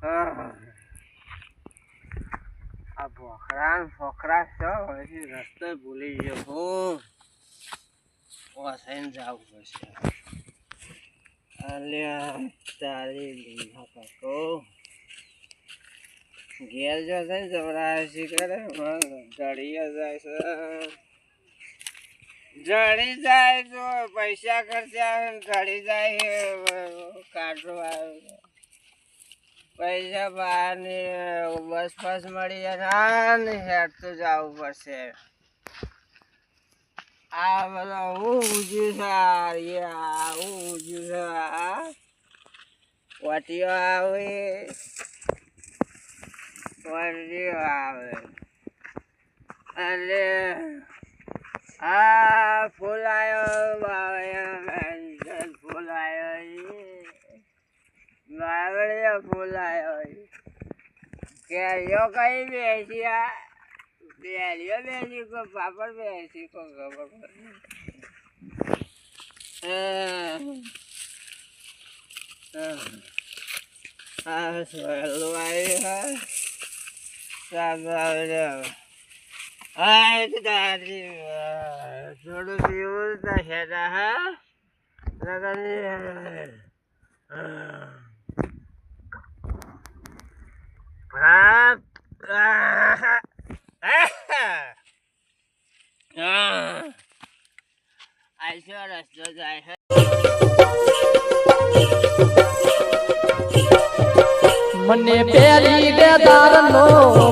આ ભોખરા ફોખરા છો હજી રસ્તો ભૂલી ગયો હું ઓસાઈને જવું પડશે અલ્યા તારી લીધા કાકો ઘેર જો છે ને જબરાશી કરે જડી જાય છે જડી જાય તો પૈસા ખર્ચા જડી જાય કાઢો આવે પૈસા બહાર બસ ફસ મળી જાય ને હેડ તો જવું પડશે આ બધા હું ઉજ્યું છે હું ઉજ્યું છે વાટીઓ આવે વાટીઓ આવે અરે આ ફૂલ આવ્યો ફૂલ આવ્યો ફૂલ આવ્યો કેરીઓ કઈ બેસી કેરીઓ બેસી કોઈ પાપડ બેસી કોઈ ખબર હા સહેલું આવ્યું હા દાદી થોડું પીવું થશે હા આઈસો રસ્તો જાય છે મને પેલી દે દારનો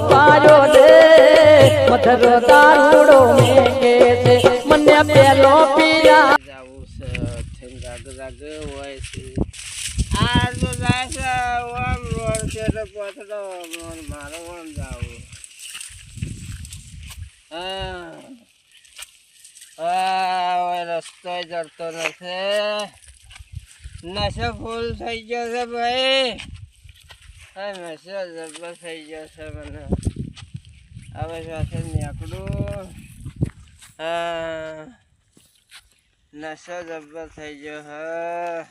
પાયો દે મધર દારૂડો મેકે છે મને પેલો પીરા જાવું છે જાગ જાગ હોય છે આ તો જાય છે ઓમ રોડ છે તો પથડો મારો ઓમ જાવું રસ્તો જડતો નથી નશો ફૂલ થઈ ગયો છે ભાઈ નશો જબર થઈ ગયો છે મને હવે સાથે નીકળું નશો જબર થઈ ગયો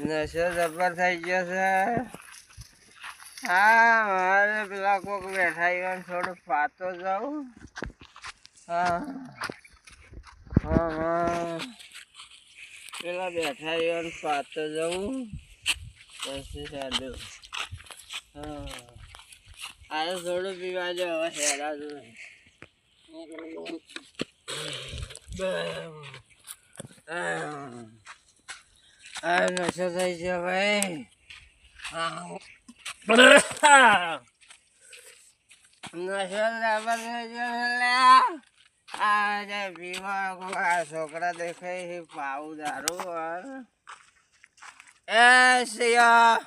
નશો જબર થઈ ગયો છે હા મારે પેલા કોક બેઠા થોડું પાતો જાઉં પેલા બેઠા પાતો જાઉં પછી સાદું આ થોડું પીવા જો હવે હેરા આ નશો થઈ છે ભાઈ છોકરા દેખાય પાવું દારૂ એ સિયા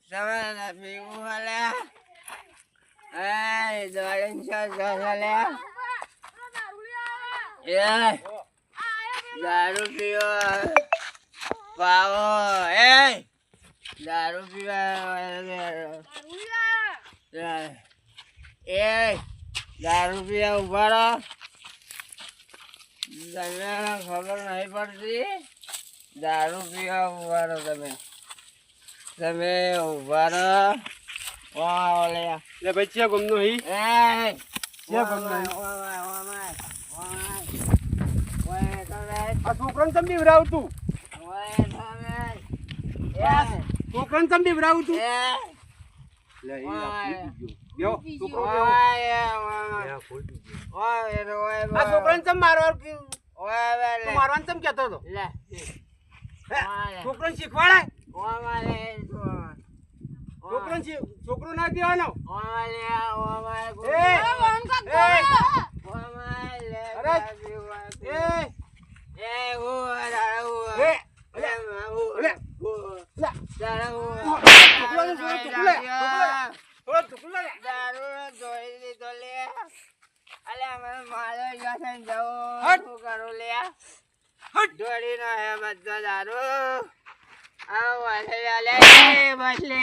તમે પીવું હલે એ દોડીને દારૂ પીવો પાવો એ દારૂ પીવા દારૂ પીવા ઉભા રહો તમે ખબર નહીં પડતી દારૂ પીવા ઉભા રહો તમે ઉભા રહો લે ભાઈ છે ગમનો હી છે ગમનો આ છોકરાને તમે બીવરાવ તું છોકરાને તમે બીવરાવ તું યો છોકરો આ છોકરાને ચમ મારવાનું ચમ કહેતો હતો છોકરાને શીખવાડે છોકરો ના દેવાનો દોડી નો હે બધો દારૂ આ વાલે બસ લે